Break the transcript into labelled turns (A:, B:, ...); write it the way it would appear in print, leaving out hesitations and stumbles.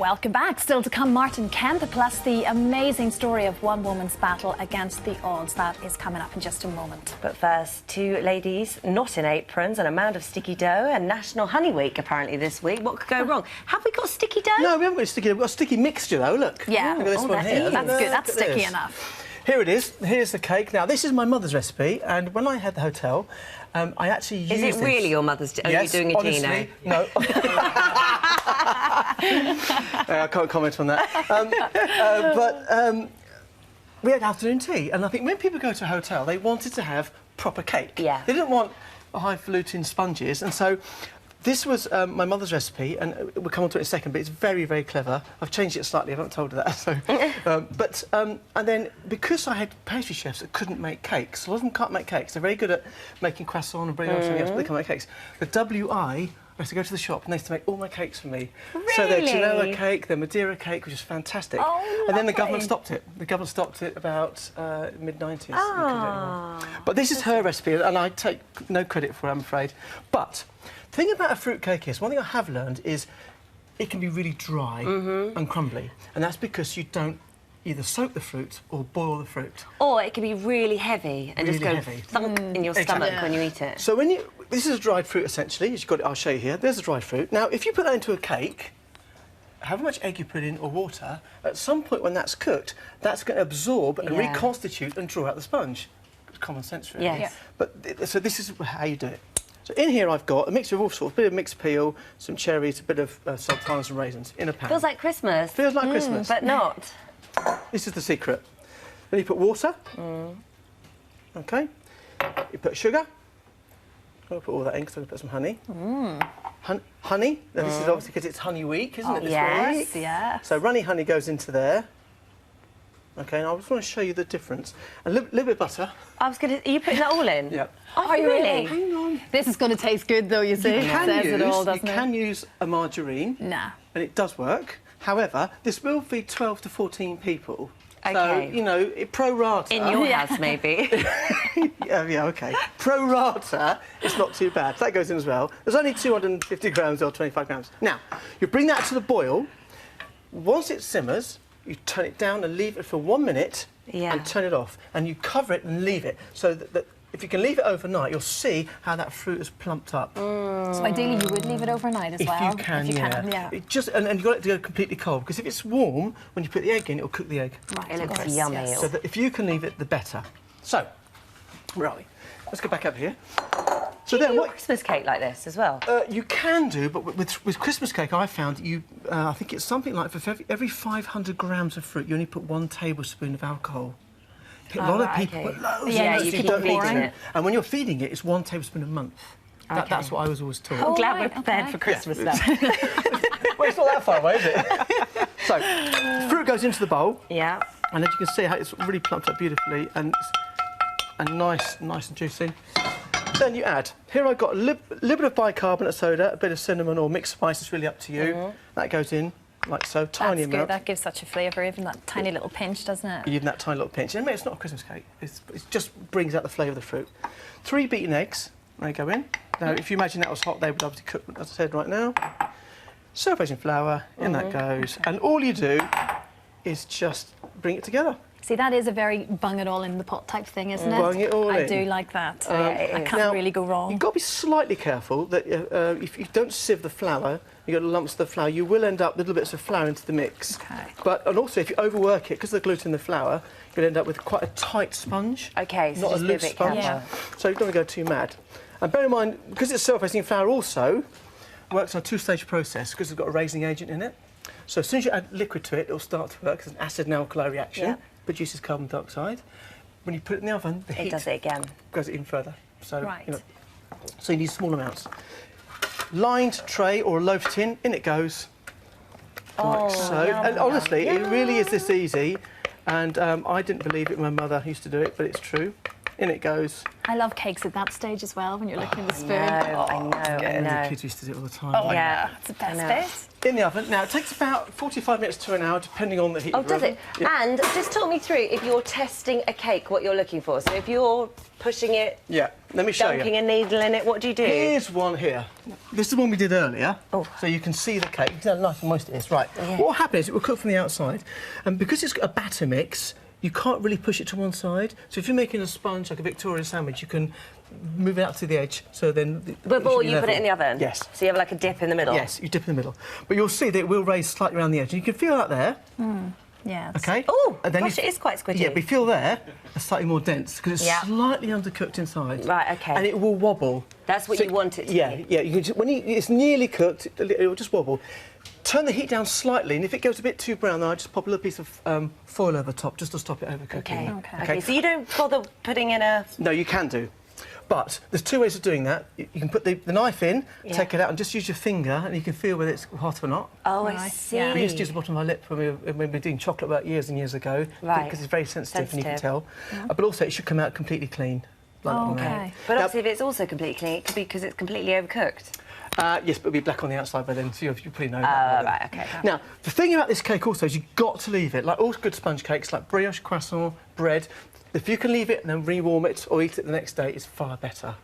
A: Welcome back. Still to come, Martin Kemp, plus the amazing story of one woman's battle against the odds. That is coming up in just a moment.
B: But first, two ladies not in aprons and a mound of sticky dough, and National Honey Week apparently this week. What could go wrong? Have we got sticky dough?
C: No, we haven't got sticky dough. We've got a sticky mixture though, look.
A: Yeah.
C: Look at this one here.
A: That's good. That's
C: Look at
A: sticky
C: this.
A: enough.
C: Here it is. Here's the cake. Now, this is my mother's recipe, and when I had the hotel, I actually used
B: Is it
C: this.
B: Really your mother's? Are
C: Yes,
B: you doing a
C: honestly,
B: Gino?
C: no. I can't comment on that. We had afternoon tea, and I think when people go to a hotel, they wanted to have proper cake.
B: Yeah.
C: They didn't want highfalutin sponges, and so this was my mother's recipe, and we'll come on to it in a second, but it's very, very clever. I've changed it slightly, I haven't told her that. So, and then, because I had pastry chefs that couldn't make cakes, a lot of them can't make cakes. They're very good at making croissant and bringing on something else, but they can't make cakes. The WI, I used to go to the shop and they used to make all my cakes for me.
B: Really?
C: So their Genoa cake, their Madeira cake, which is fantastic.
A: Oh,
C: and then the
A: lovely.
C: government stopped it. The government stopped it about mid-90s.
B: Ah.
C: But this is her recipe, and I take no credit for it, I'm afraid. But the thing about a fruit cake is, one thing I have learned is it can be really dry and crumbly, and that's because you don't either soak the fruit or boil the fruit.
B: Or it could be really heavy and just
C: Really
B: go
C: heavy.
B: thunk in your
C: Exactly.
B: stomach when you eat it.
C: So this is a dried fruit essentially. As you've got it, I'll show you here. There's a dried fruit. Now, if you put that into a cake, however much egg you put in or water, at some point when that's cooked, that's going to absorb and
B: Yeah.
C: reconstitute and draw out the sponge. It's common sense, really.
B: Yes.
A: Yeah.
C: But so this is how you do it. So in here I've got a mixture of all sorts, a bit of mixed peel, some cherries, a bit of sultanas and raisins in a pan.
B: Feels like Christmas.
C: Feels like Christmas.
B: But not.
C: This is the secret. Then you put water. OK. You put sugar. I'll put all that in because I'm going to put some honey. Honey. Now, this is obviously because it's honey week, isn't it? This
B: yes.
C: week?
A: Yeah.
C: So runny honey goes into there. OK, and I just want to show you the difference. A little bit of butter.
B: I was going to... Are you putting that all in?
C: Yeah.
B: Are you really?
C: Hang on.
A: This is going to taste good, though, you see.
C: You can
A: Says
C: use,
A: it all, doesn't
C: you
A: it?
C: can use a margarine.
A: Nah.
C: And it does work. However, this will feed 12 to 14 people.
B: OK.
C: So, you know, pro rata...
B: In your house, maybe.
C: yeah, OK. Pro rata, it's not too bad. That goes in as well. There's only 250 grams or 25 grams. Now, you bring that to the boil. Once it simmers, you turn it down and leave it for 1 minute and turn it off. And you cover it and leave it. So that if you can leave it overnight, you'll see how that fruit has plumped up.
A: So ideally, you would leave it overnight as well.
C: If you can,
A: yeah.
C: It just, and you've got it to go completely cold, because if it's warm, when you put the egg in, it'll cook the egg.
A: Right,
B: It
A: of
B: looks
A: course,
B: yummy.
A: yes.
C: So that if you can leave it, the better. So, where are we? Let's go back up here. So
B: Do you
C: then
B: do a
C: what
B: Christmas cake like this as well?
C: you can do, but with Christmas cake, I found I think it's something like for every 500 grams of fruit, you only put 1 tablespoon of alcohol. A lot of people put loads.
A: Yeah,
C: and
A: you
C: loads,
A: keep
C: don't need
A: pouring
C: to.
B: it.
C: And when you're feeding it, it's 1 tablespoon a month. That's what I was always taught.
B: I'm glad
A: right,
B: we're prepared
A: okay.
B: for Christmas
C: Yeah.
B: now.
C: Well, it's not that far away, is it? So, fruit goes into the bowl.
B: Yeah.
C: And as you can see, how it's really plumped up beautifully and nice and juicy. Then you add. Here I've got a little bit of bicarbonate soda, a bit of cinnamon or mixed spice. It's really up to you. That goes in like so, tiny
A: That's good.
C: amount.
A: That gives such a flavour, even that tiny little pinch, doesn't it?
C: Even that tiny little pinch. And it's not a Christmas cake. It just brings out the flavour of the fruit. 3 beaten eggs. They go in. Now, if you imagine that was hot, they would obviously cook, as I said right now. Surface in flour. In that goes. And all you do is just bring it together.
A: See, that is a very bung it all in the pot type thing, isn't it?
C: Bung it all
A: I
C: in.
A: do like that.
B: it
A: I
B: is.
A: can't
C: Now,
A: really go wrong.
C: You've got to be slightly careful that if you don't sieve the flour, you get lumps of the flour, you will end up with little bits of flour into the mix.
A: Okay.
C: And also, if you overwork it, because of the gluten in the flour, you'll end up with quite a tight sponge.
B: OK, so
C: Not a
B: just be a
C: loose
B: bit
C: sponge.
B: careful.
A: Yeah.
C: So you don't want to go too mad. And bear in mind, because it's self-raising flour also, works on a 2-stage process because it's got a raising agent in it. So as soon as you add liquid to it, it'll start to work as an acid and alkali reaction,
B: Yeah.
C: produces carbon dioxide. When you put it in the oven, the
B: It
C: heat
B: does it again.
C: goes even further. So,
A: Right.
C: so you need small amounts. Lined tray or a loaf tin, in it goes. Like so.
B: yum,
C: And honestly,
B: yum,
C: it really is this easy. And I didn't believe it when my mother used to do it, but it's true. in it goes.
A: I love cakes at that stage as well, when you're licking the spoon.
B: I know.
C: The kids used to do it all the time.
A: Oh,
B: Yeah.
A: That's the best
B: I know.
A: bit.
C: In the oven. Now, it takes about 45 minutes to an hour, depending on the heat
B: Oh,
C: of the
B: does
C: oven.
B: it?
C: Yeah.
B: And just talk me through, if you're testing a cake, what you're looking for. So if you're pushing it,
C: Yeah, let me show
B: dunking
C: you.
B: a needle in it, what do you do?
C: Here's one here. This is the one we did earlier.
B: Oh.
C: So you can see the cake. You can see how nice and moist it is. Right.
B: Yeah.
C: What will happen is it will cook from the outside. And because it's got a batter mix, you can't really push it to one side. So if you're making a sponge, like a Victoria sandwich, you can move it out to the edge. So then...
B: Before you put it in the oven?
C: Yes.
B: So you have like a dip in the middle?
C: Yes, you dip in the middle. But you'll see that it will raise slightly around the edge. And you can feel that there.
A: Yeah.
C: OK?
B: Oh,
C: And then
B: gosh, it is quite squidgy.
C: Yeah, but you feel there, it's slightly more dense because it's
B: Yeah.
C: slightly undercooked inside.
B: Right, OK.
C: And it will wobble.
B: That's what you want it to
C: Yeah,
B: be.
C: yeah. You can just, when it's nearly cooked, it will just wobble. Turn the heat down slightly, and if it goes a bit too brown, then I just pop a little piece of foil over the top just to stop it overcooking.
B: OK. So you don't bother putting in a...
C: No, you can do. But there's two ways of doing that. You can put the knife in,
B: Yeah.
C: take it out, and just use your finger, and you can feel whether it's hot or not.
B: Oh, I
A: Right,
B: see.
A: yeah.
C: We used to use the bottom of our lip when we were doing chocolate work years and years ago,
B: Right.
C: because it's very sensitive, and you can tell.
B: Sensitive.
C: But also, it should come out completely clean. Like
A: Oh,
C: that.
A: OK.
B: But
C: Now-
B: obviously, if it's also completely clean, it could be because it's completely overcooked.
C: Yes, but it'll be black on the outside by then, so you probably know
B: Oh,
C: that.
B: right, OK.
C: Now, the thing about this cake also is you've got to leave it, like all good sponge cakes, like brioche, croissant, bread. If you can leave it and then re-warm it or eat it the next day, it's far better.